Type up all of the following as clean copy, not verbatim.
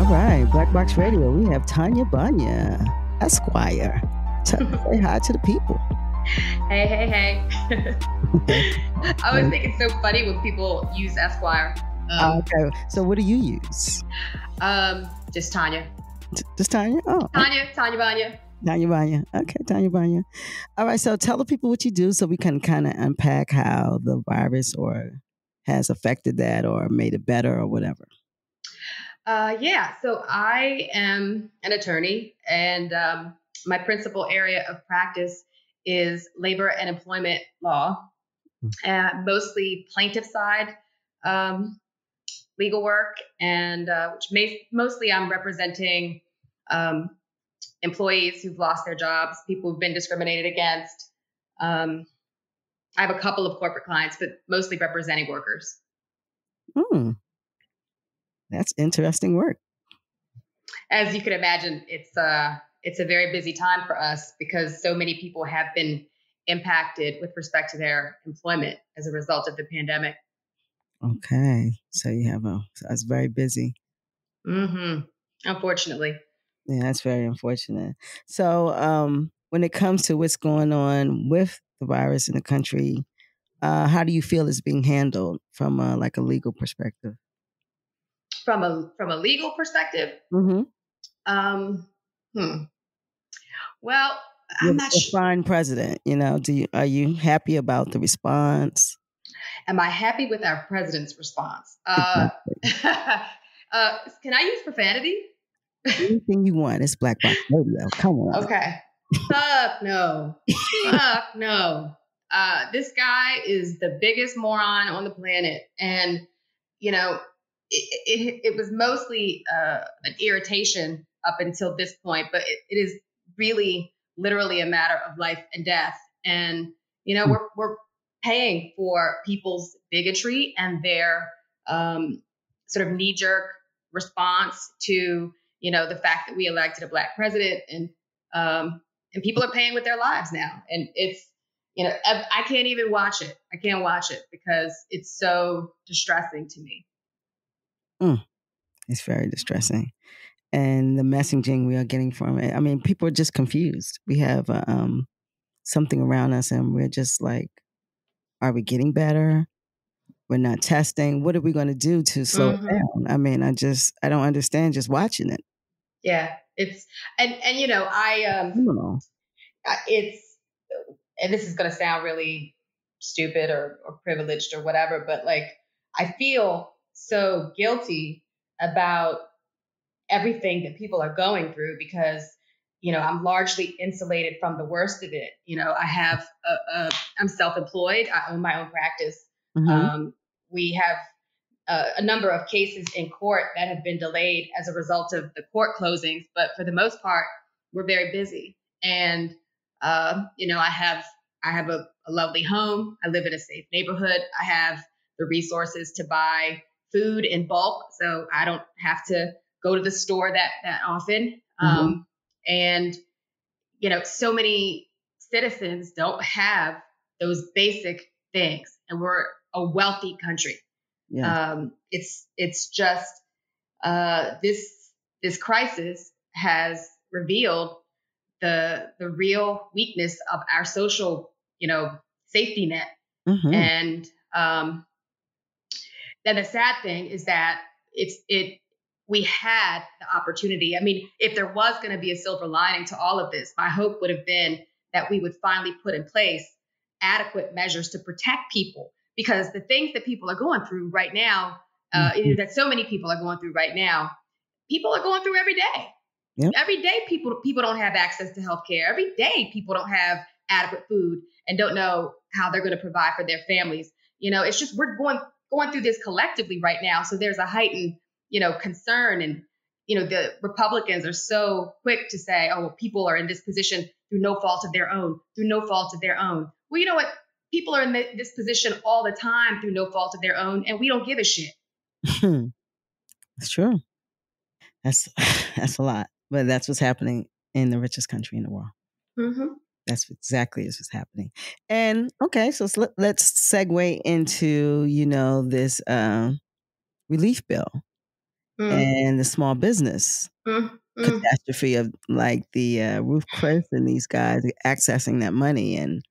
right, Black Box Radio. We have Tonya Baña, Esquire. Say hi to the people. Hey. I always think it's so funny when people use Esquire. Okay, so what do you use? Just Tonya. Just Tonya? Oh. Tonya Baña. Tonya Baña. Okay, Tonya Baña. All right, so tell the people what you do so we can kind of unpack how the virus has affected that or made it better or whatever. So I am an attorney, and my principal area of practice is labor and employment law, mostly plaintiff side legal work, and mostly I'm representing employees who've lost their jobs, people who've been discriminated against. I have a couple of corporate clients, but mostly representing workers. That's interesting work. As you can imagine, it's a very busy time for us because so many people have been impacted with respect to their employment as a result of the pandemic. Okay. So you have that's very busy. Mm-hmm. Unfortunately. Yeah, that's very unfortunate. So when it comes to what's going on with the virus in the country, how do you feel it's being handled from a legal perspective? From a legal perspective? Mm-hmm. Well, I'm not sure. Fine president, are you happy about the response? Am I happy with our president's response? Can I use profanity? Anything you want. It's Black Box Radio. Come on. Okay. Fuck no. Fuck no. This guy is the biggest moron on the planet. And, it was mostly an irritation up until this point, but it is really literally a matter of life and death. And, we're paying for people's bigotry and their sort of knee-jerk response to, the fact that we elected a Black president, and people are paying with their lives now. And it's, I can't even watch it. I can't watch it because it's so distressing to me. It's very distressing. And the messaging we are getting from it, I mean, people are just confused. We have something around us and we're just like, are we getting better? We're not testing. What are we going to do to slow it down? I mean, I don't understand just watching it. Yeah, it's, and this is going to sound really stupid or privileged or whatever, but I feel so guilty about everything that people are going through because, I'm largely insulated from the worst of it. I have, I'm self-employed. I own my own practice. Mm-hmm. We have a number of cases in court that have been delayed as a result of the court closings. But for the most part, we're very busy. And, I have a lovely home. I live in a safe neighborhood. I have the resources to buy food in bulk, so I don't have to go to the store that often. Mm-hmm. And, so many citizens don't have those basic things, and we're a wealthy country. Yeah. It's just this crisis has revealed the real weakness of our social, safety net. Mm-hmm. And then the sad thing is that we had the opportunity. I mean, if there was going to be a silver lining to all of this, my hope would have been that we would finally put in place adequate measures to protect people, because the things that people are going through right now, that so many people are going through right now, people are going through every day. Yep. Every day, people don't have access to healthcare. Every day, people don't have adequate food and don't know how they're going to provide for their families. It's just we're going through this collectively right now. So there's a heightened, concern, and the Republicans are so quick to say, "Oh, well, people are in this position through no fault of their own." Well, you know what? People are in this position all the time through no fault of their own, and we don't give a shit. That's true. That's a lot, but that's what's happening in the richest country in the world. Mm-hmm. That's exactly what's happening. And okay, so let's segue into this relief bill. mm, and the small business mm, mm. catastrophe of like the Ruth Chris and these guys accessing that money. And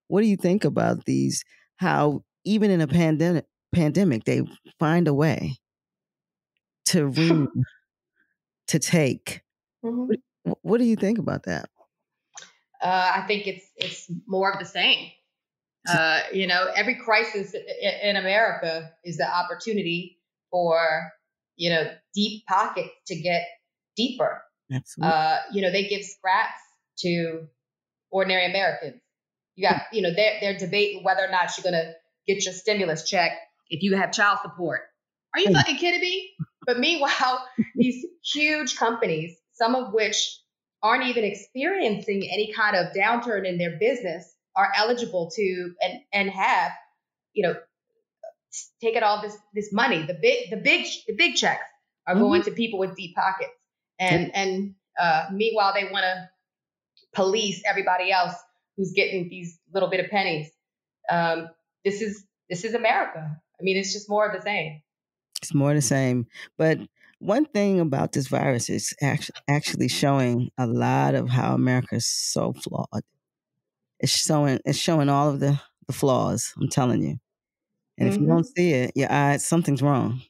what do you think about these? How even in a pandemic, they find a way to read, to take. What, Mhm. what do you think about that? I think it's more of the same. Every crisis in America is the opportunity for deep pockets to get deeper. Absolutely. They give scraps to ordinary Americans. You got, they're debating whether or not you're going to get your stimulus check if you have child support. Are you fucking kidding me? But meanwhile, these huge companies, some of which aren't even experiencing any kind of downturn in their business, are eligible to and have, you know, taken all this money. The big checks are Mhm. going to people with deep pockets, and meanwhile they want to police everybody else who's getting these little bit of pennies. Um, this is America. I mean, it's just more of the same. It's more the same. But one thing about this virus is actually showing a lot of how America is so flawed. It's showing all of the flaws. I'm telling you. And if you don't Mm-hmm. see it, your eyes, something's wrong.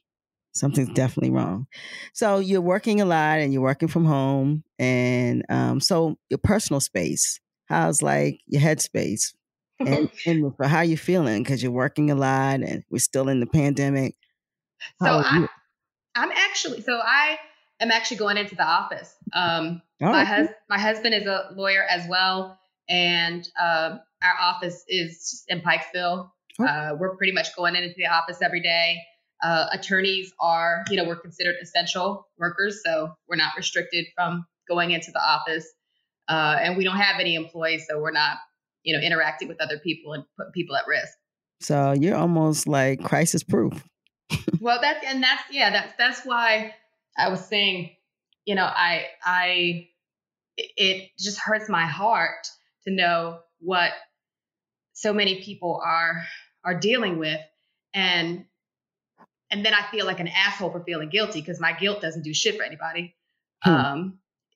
Something's definitely wrong. So you're working a lot and you're working from home. And so your personal space, how's like your headspace? And for how you feeling? Because you're working a lot and we're still in the pandemic. so How are I you? I am actually going into the office. Oh, okay. My husband is a lawyer as well, and our office is just in Pikesville. Oh, We're pretty much going into the office every day. Attorneys are, we're considered essential workers, so we're not restricted from going into the office. And we don't have any employees, so we're not, interacting with other people and putting people at risk. so you're almost like crisis proof. Well, that's why I was saying, it just hurts my heart to know what so many people are dealing with, and then I feel like an asshole for feeling guilty because my guilt doesn't do shit for anybody. Hmm.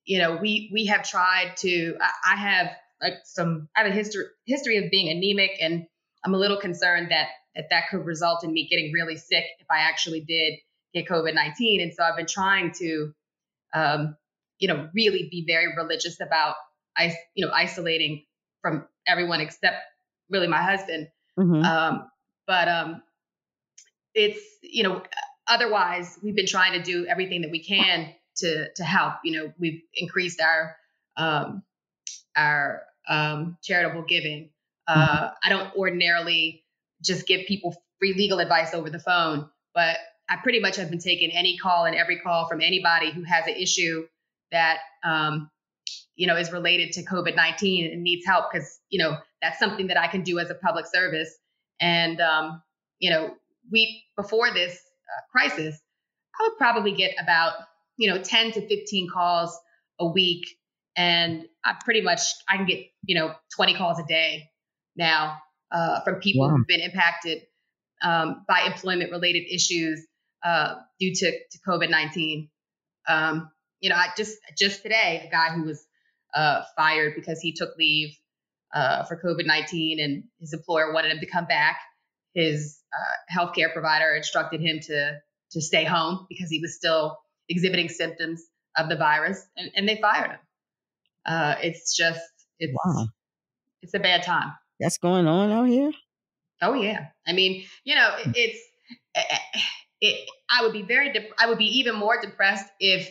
We have tried to. I have I have a history of being anemic, and I'm a little concerned that could result in me getting really sick if I actually did get COVID-19. And so I've been trying to, really be very religious about isolating from everyone except really my husband. Hmm. Um, but it's otherwise we've been trying to do everything that we can to help. We've increased um, our charitable giving. I don't ordinarily just give people free legal advice over the phone, but I pretty much have been taking any call and every call from anybody who has an issue that is related to COVID-19 and needs help, because that's something that I can do as a public service. And you know, we before this crisis, I would probably get about 10 to 15 calls a week, and I can get 20 calls a day now from people Wow. who've been impacted by employment related issues due to COVID-19. I just today, a guy who was fired because he took leave for COVID-19, and his employer wanted him to come back. His healthcare provider instructed him to stay home because he was still exhibiting symptoms of the virus, and they fired him. It's just Wow. it's a bad time. That's going on out here? Oh yeah, I mean, I would be I would be even more depressed if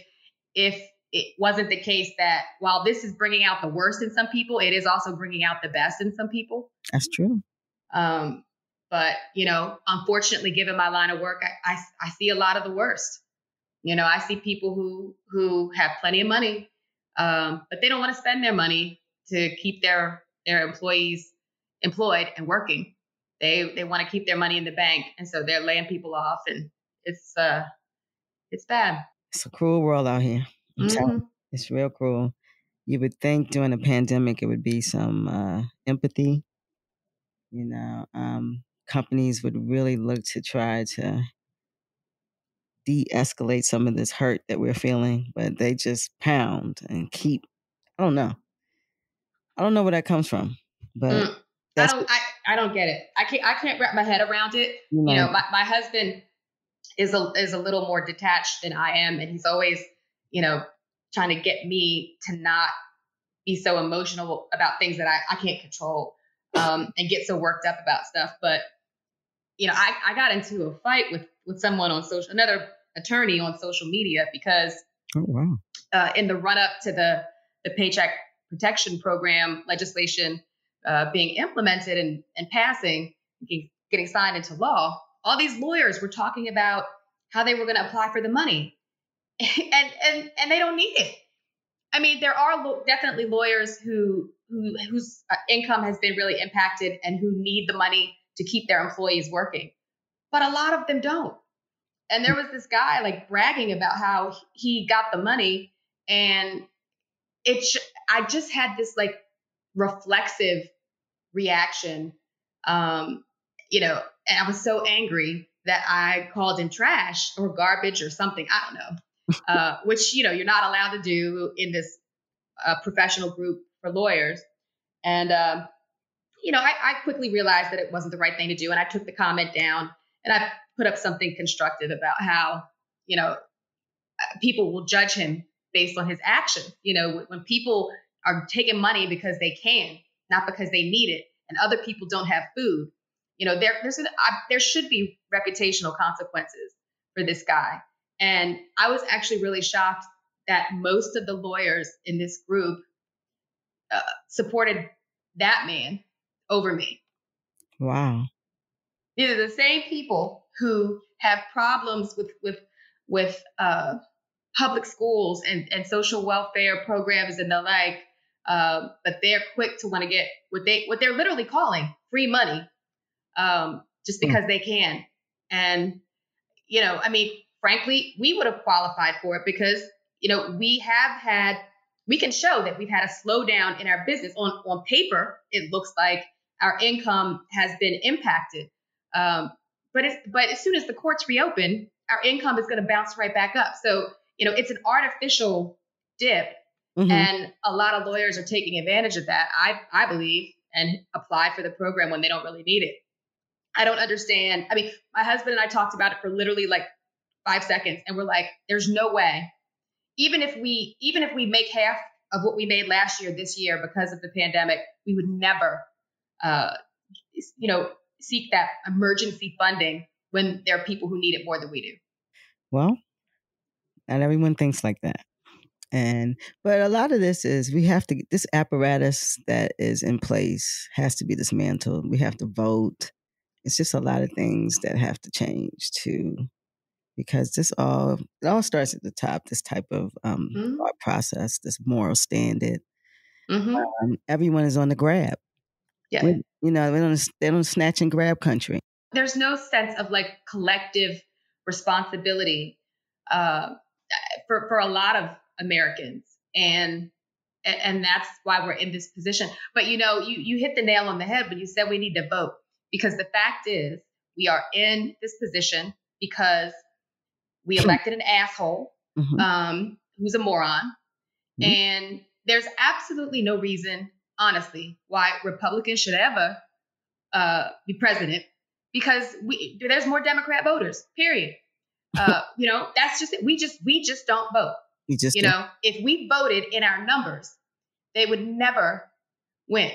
it wasn't the case that while this is bringing out the worst in some people, it is also bringing out the best in some people. That's true. Um, but unfortunately, given my line of work, I see a lot of the worst. I see people who have plenty of money, but they don't want to spend their money to keep their employees employed and working. They want to keep their money in the bank, and so they're laying people off, and it's bad. It's a cruel world out here. I'm telling you, Mm-hmm. it's real cruel. You would think during a pandemic it would be some empathy. Companies would really look to try to de-escalate some of this hurt that we're feeling, but they just pound and keep. I don't know. I don't know where that comes from, but Mm. that's I don't get it. I can't wrap my head around it. You know, my husband is a little more detached than I am, and he's always, you know, trying to get me to not be so emotional about things that I can't control, and get so worked up about stuff. But you know, I got into a fight with someone on another attorney on social media because oh wow. In the run up to the Paycheck Protection Program legislation being implemented and passing, getting signed into law, all these lawyers were talking about how they were going to apply for the money, and they don't need it. I mean, there are definitely lawyers whose income has been really impacted and who need the money to keep their employees working, but a lot of them don't. And there was this guy like bragging about how he got the money, and I just had this like reflexive reaction, you know, and I was so angry that I called him trash or garbage or something. I don't know, which, you know, you're not allowed to do in this professional group for lawyers. And, you know, I quickly realized that it wasn't the right thing to do. And I took the comment down and I put up something constructive about how, you know, people will judge him based on his action. You know, when people are taking money because they can, not because they need it, and other people don't have food, you know, there should be reputational consequences for this guy. And I was actually really shocked that most of the lawyers in this group supported that man over me. Wow. These are the same people who have problems with public schools and social welfare programs and the like, but they're quick to want to get what they're literally calling free money, just because they can. And you know, I mean, frankly, we would have qualified for it because you know we can show that we've had a slowdown in our business. On paper, it looks like our income has been impacted, but as soon as the courts reopen, our income is going to bounce right back up. So you know, it's an artificial dip, and a lot of lawyers are taking advantage of that, I believe, and apply for the program when they don't really need it. I don't understand. I mean, my husband and I talked about it for literally like 5 seconds, and we're like, "There's no way. Even if we make half of what we made last year, this year because of the pandemic, we would never, uh, you know, seek that emergency funding when there are people who need it more than we do." Well, not everyone thinks like that. But a lot of this is this apparatus that is in place has to be dismantled. We have to vote. It's just a lot of things that have to change too, because it all starts at the top. This type of thought process, this moral standard. Everyone is on the grab. Yeah. You know, they don't snatch and grab country. There's no sense of like collective responsibility uh, for a lot of Americans, and that's why we're in this position. But you know, you hit the nail on the head when you said we need to vote, because the fact is we are in this position because we elected an asshole who's a moron, and there's absolutely no reason, honestly, why Republicans should ever be president, because there's more Democrat voters. Period. You know, that's just it. We just don't vote. You know, if we voted in our numbers, they would never win.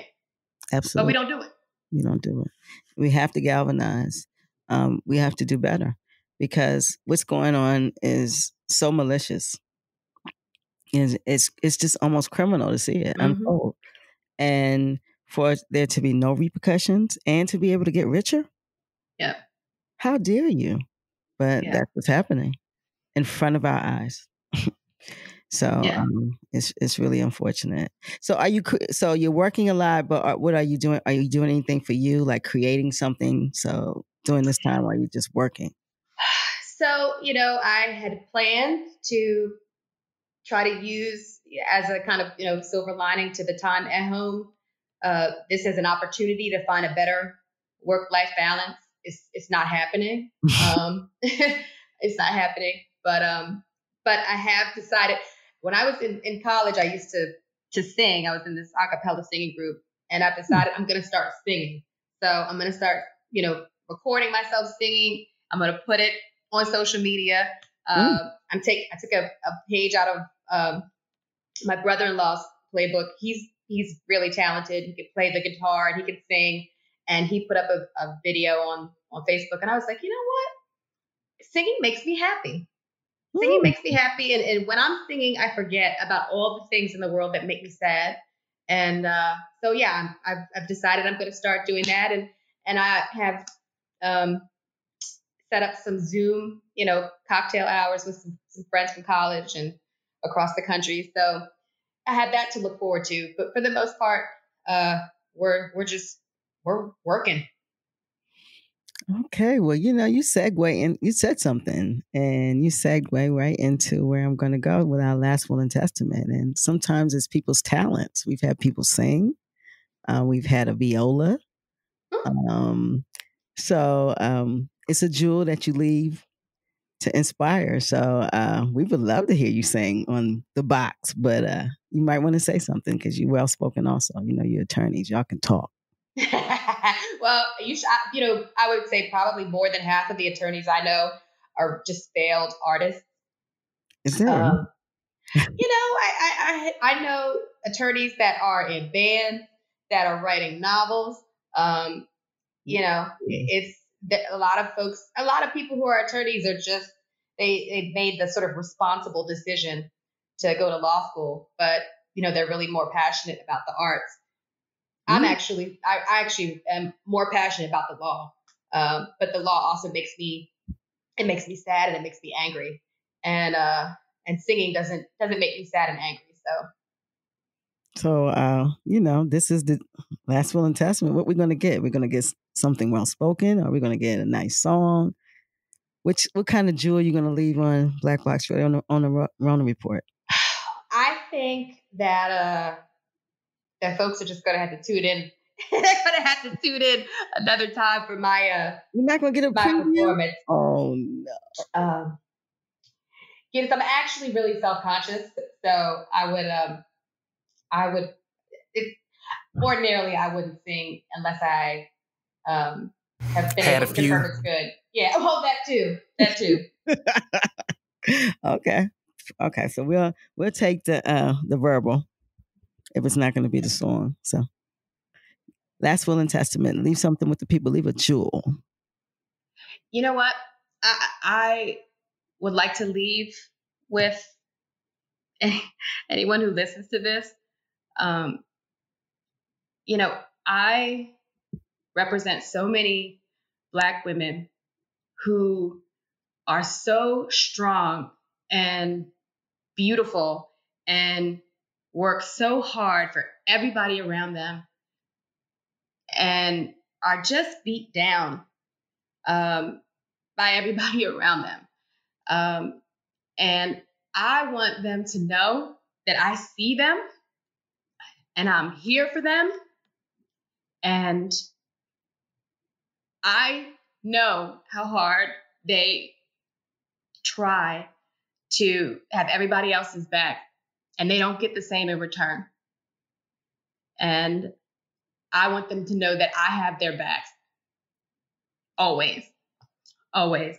Absolutely. But we don't do it. We don't do it. We have to galvanize. We have to do better, because what's going on is so malicious. It's just almost criminal to see it unfold. And for there to be no repercussions and to be able to get richer. Yeah. How dare you? But that's what's happening in front of our eyes. So it's really unfortunate. So you're working a lot, but what are you doing? Are you doing anything for you, like creating something? So during this time, are you just working? So, you know, I had planned to try to use as a kind of, you know, silver lining to the time at home. This is an opportunity to find a better work-life balance. It's not happening. It's not happening. But I have decided when I was in college, I used to sing. I was in this a cappella singing group, and I've decided I'm going to start singing. So I'm going to start, recording myself singing. I'm going to put it on social media. I took a page out of my brother-in-law's playbook. He's really talented. He can play the guitar and he can sing. And he put up a video on Facebook. And I was like, you know what? Singing makes me happy. Singing makes me happy. And when I'm singing, I forget about all the things in the world that make me sad. And so, yeah, I've decided I'm going to start doing that. And I have set up some Zoom, cocktail hours with some friends from college and across the country. So I had that to look forward to. But for the most part, we're working. Okay, well, you segue and you said something, and you segue right into where I'm going to go with our last will and testament. And sometimes it's people's talents. We've had people sing. We've had a viola. So it's a jewel that you leave to inspire. So we would love to hear you sing on the box, but you might want to say something because you're well spoken. Also, you're attorneys. Y'all can talk. Well, I would say probably more than half of the attorneys I know are just failed artists. Is there? I know attorneys that are in bands, that are writing novels. It's a lot of people who are attorneys are just, they made the sort of responsible decision to go to law school, but, they're really more passionate about the arts. I actually am more passionate about the law. But the law also makes me sad and it makes me angry. And singing doesn't make me sad and angry. So, this is the last will and testament. What we're going to get? We're going to get something well spoken, or we're going to get a nice song. What kind of jewel are you going to leave on Black Box Radio on the Rona Report? I think that folks are just going to have to tune in. They're going to have to tune in another time for my you're not going to get a preview? Performance. Oh no. Yes, I'm actually really self-conscious, so ordinarily I wouldn't sing unless I have been had able to confirm it's good. Yeah, well, that too. Okay. So we'll take the verbal if it's not going to be the song. So last will and testament. Leave something with the people. Leave a jewel. You know what? I would like to leave with anyone who listens to this. I represent so many Black women who are so strong and beautiful and work so hard for everybody around them and are just beat down by everybody around them. And I want them to know that I see them and I'm here for them. And I know how hard they try to have everybody else's back, and they don't get the same in return. And I want them to know that I have their backs. Always. Always.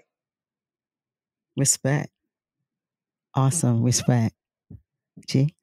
Respect. Awesome. Respect. G?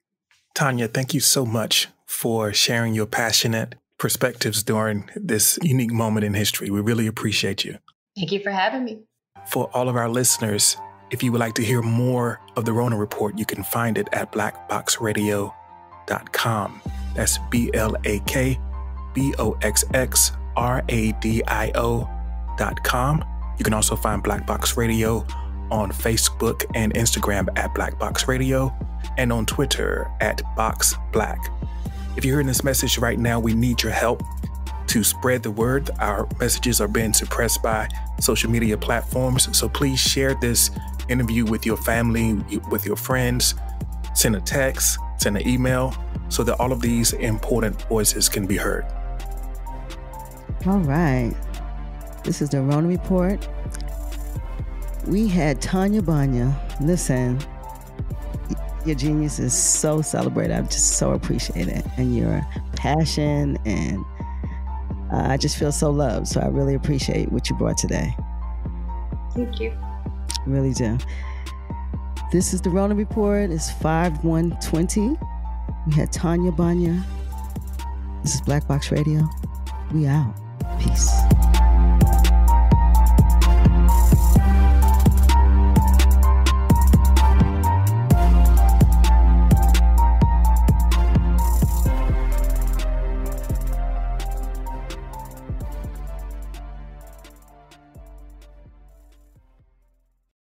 Tonya, thank you so much for sharing your passionate perspectives during this unique moment in history. We really appreciate you. Thank you for having me. For all of our listeners, if you would like to hear more of the Rona Report, you can find it at blackboxradio.com. That's BLAKBOXXRADIO.com. You can also find Black Box Radio on Facebook and Instagram at Black Box Radio and on Twitter at Box Black. If you're hearing this message right now, we need your help to spread the word. Our messages are being suppressed by social media platforms. So please share this interview with your family, with your friends. Send a text, send an email so that all of these important voices can be heard. All right. This is the Rona Report. We had Tonya Baña. Listen, your genius is so celebrated. I just so appreciate it. And your passion, and I just feel so loved. So I really appreciate what you brought today. Thank you. Really do. This is the Rona Report. It's 5/1/20. We had Tonya Baña. This is Black Box Radio. We out. Peace.